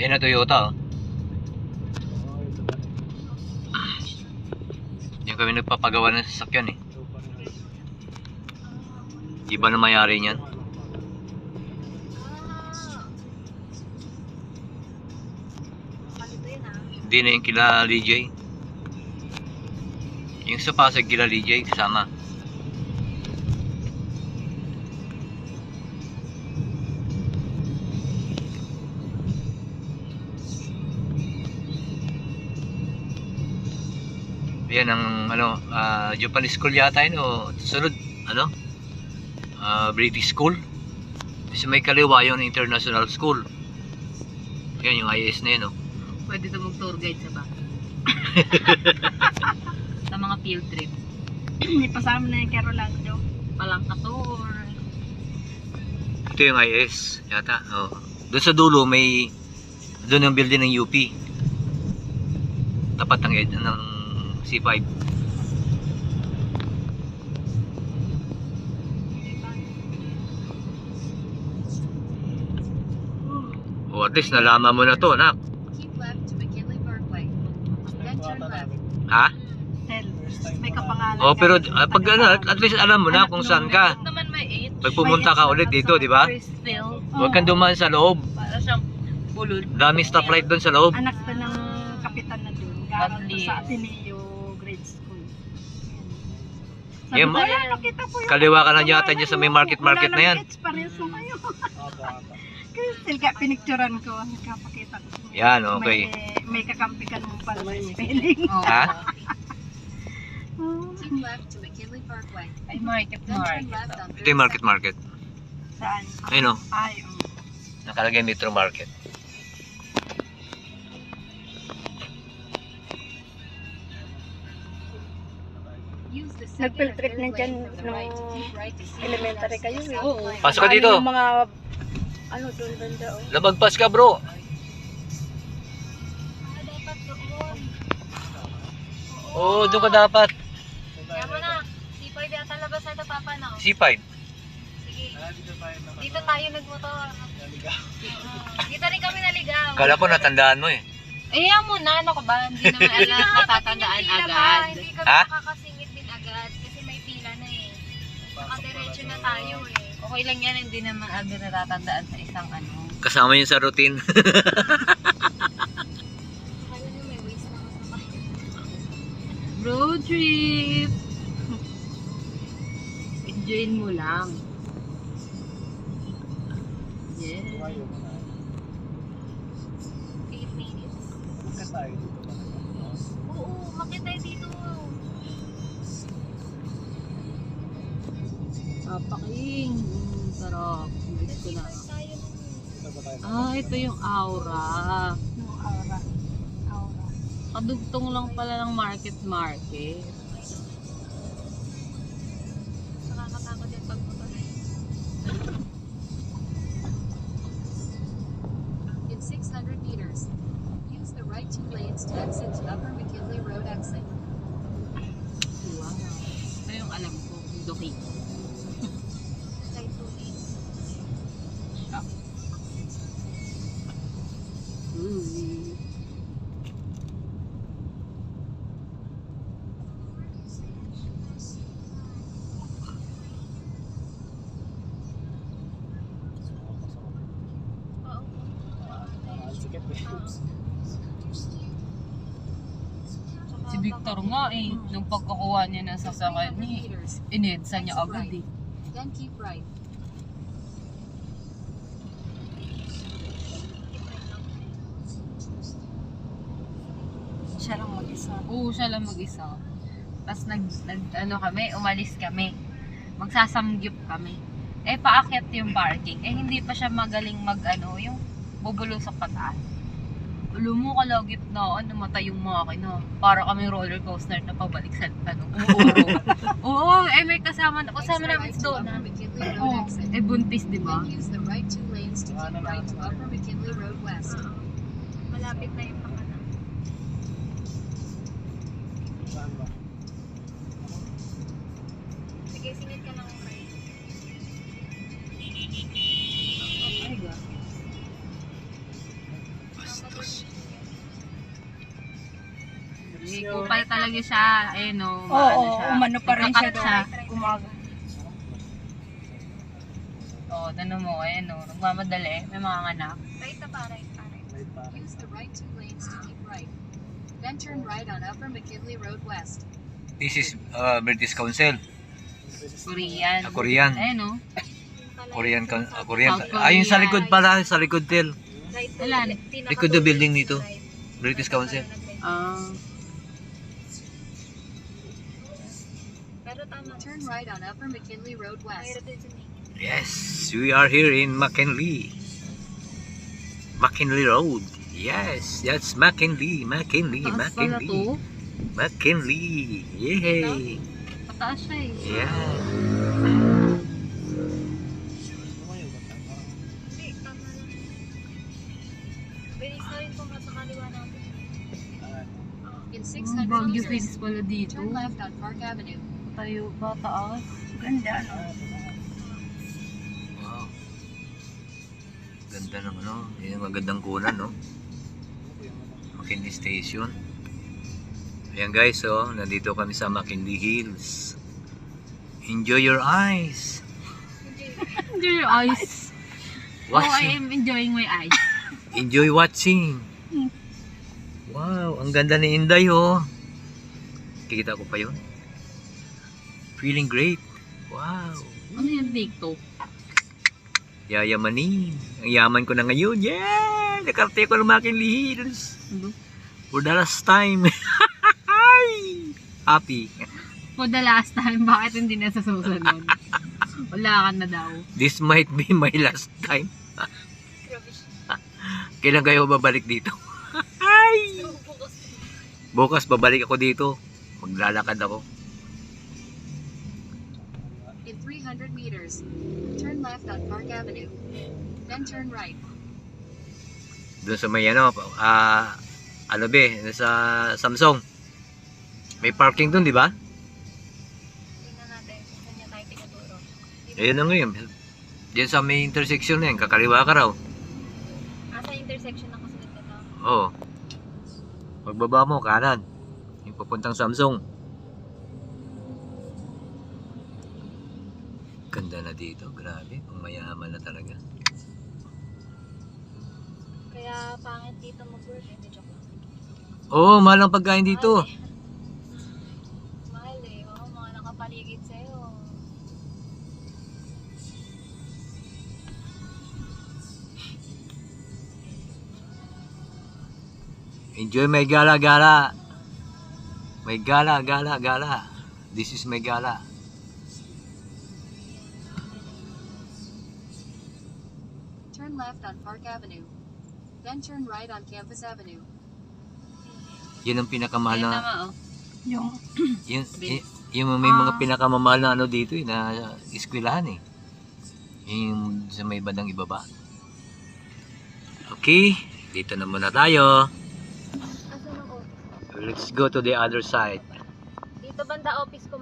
Yan na Toyota, oh. Yan kami nagpapagawa ng sasakyan, eh. Iba na mayari niyan. Hindi na yung kila DJ. Yung sa Pasig kila DJ kasama. Yan ang ano, Japanese school yata yun o sunod, ano? British school. Kasi may kaliwa yung international school. Yan yung IS na yun, oh. Pwede ito mag-tour guide sa ba? Sa mga field trip. Ipasama na yung Carolando. Palangka-tour. Ito yung IS yata, oh. Doon sa dulo may doon ang building ng UP. Tapat ng C5. O at least nalaman mo na to, anak. Keep left to McKinley Parkway. Then turn left. Ha? Tel, may kapangalan. Oh, pero pag ano, at least alam mo na kung saan ka. Naman may 8. Pag pumunta ka ulit dito, di ba? Crystal. Huwag kang dumaan sa loob. Para siyang bulod. Daming stoplight doon sa loob. Anak to ng kapitan na doon. Galing to sa Ateneo Grade School. Sabi Yan, ko, "Ayan, nakita ko yun." kaliwa ka na yata dyan sa may market na yan. Wala nang pares mo ngayon. Kaya still ka pinicturan ko. Kapakita ko. Yan, okay. May kakampi ka naman pala sa spelling. Oh. Ha? Keep left to McKinley Parkway. Ay, market. Then turn left on Ito yung market. Saan? Ayun, oh. Ay, Nakalagay Metro Market. Use the Nag-field second trip na or third dyan lane from the right to keep right to see elementary the kayo south eh. Oo. line. Pasok ka dito. Yung mga, ano doon banda oh. Labagpas ka, bro. Dapat doon. Oo, doon ka dapat. Kaya mo na. C5 yata labas na ito, Papa, no? C5. Sige. Dito tayo nagmotor. Dito rin kami naligaw. Kala ko natandaan mo, eh. Eh, yan mo na. Ano ka ba? Hindi naman alam natatandaan agad. Hindi kami Ha? makakasingit din agad kasi may pila na eh. Nakadiretso na tayo eh. Okay lang yan. Hindi naman agad natatandaan sa isang ano. Kasama yun sa routine. Akala nyo may waste na kasama. Road trip! Enjoyin mo lang. Yes. 8 minutes. Oo, makita tayo dito. Papaking. Sarap. Miss ko na. Tayo Ah, ito yung aura. Yung aura. Aura. Kadugtong lang pala ng market. nakakatakot yung pagmotor. In 600 meters, use the right 2 lanes to exit to Upper McKinley Road exit. Wow. Ito yung alam ko. Yung doki. Type 2 lanes. Si Victor nga eh. Nung pagkakuha niya ng sasakyan 300 niya, meters, inedsa niya agad eh. then keep right. Siya lang mag-isa. Oo, siya lang mag-isa. Tapos ano kami, umalis kami. Magsasamgyup kami. Eh, paakyat yung parking. Eh, hindi pa siya magaling yung bubulusok pataas. Alam mo, kalagip na, namatay yung makina. Para kami roller coaster na pabalik sa Oo, eh, may kasama namin Exit si right to Upper Donna. McKinley Road Oh. exit. Eh, buntis, di ba? Then use the right 2 lanes to keep right to Upper McKinley Road West. Malapit na yung pakana. Sige, singit ka ng right. Ay, God. Pero, Upal talaga siya. Ayun o, oo, siya. umano pa rin siya Nagkakat doon. Umaga. Oo, tanong mo, ayun o. Nagmamadali. May mga anak. Right na pa, right pa, right pa. Use the right 2 lanes to keep right. Then turn right on Upper McKinley Road West. This is British Council. Korean. Korean. Ayun o. Korean. South Korea. Ayun sa likod pala, sa likod tel. Wala. Likod ng building nito. British Council. Pero tama. Turn right on Upper McKinley Road West. Yes, we are here in McKinley. McKinley Road. Yes, that's McKinley. McKinley. Taas pala McKinley. to. McKinley. Yay. Pataas siya eh. Yeah. Hindi, tama lang. Bilis na rin kung nasa kaliwa natin. In 600 Baguio meters, Fields pala dito. turn left on Park Avenue. Tayo ba taas? Ganda, no? Wow. Ganda ng ano. Yan ang magandang kunan, no? McKinley Station. Ayan guys, oh. Nandito kami sa McKinley Hills. Enjoy your eyes. Enjoy your eyes. Oh, I Watching. am enjoying my eyes. Enjoy watching. Wow, ang ganda ni Inday, oh. Kikita ko pa yun. Feeling great. Wow. Ano yung TikTok? Yayamanin. Ang yaman ko na ngayon. Yeah! Nakarte ko ng McKinley Hills. Ano? For the last time. Happy. For the last time, bakit hindi na sa susunod? Wala ka na daw. This might be my last time. Kailan kayo babalik dito? Ay! Bukas babalik ako dito. Maglalakad ako. In 300 meters, turn left on Park Avenue. Then turn right. Doon sa may ano, ano be, sa Samsung. May parking doon, di ba? Tingnan natin kung saan niya tayo tinuturo. Ayun na ngayon. Diyan sa may intersection na yan, kakaliwa ka raw. Asa intersection ng kasunod nito? Oo. Pagbaba mo, kanan. Yung papuntang Samsung. Ganda na dito, grabe. Pang mayaman na talaga. Kaya pangit dito mag-work. Hindi, joke lang. Oo, mahal ang pagkain dito. Mahal eh. Oo, mga nakapaligid sa'yo. Enjoy my gala-gala. May gala-gala-gala. This is my gala. Turn left on Park Avenue. Then turn right on Campus Avenue. Yun ang pinakamahal Ayun na... naman, oh. Yung, Yung may mga pinakamamahal na ano dito eh, na eskwelahan eh. Yung sa may bandang ibaba. Okay, dito na muna tayo. Asan ang office? Let's go to the other side. Dito banda office ko,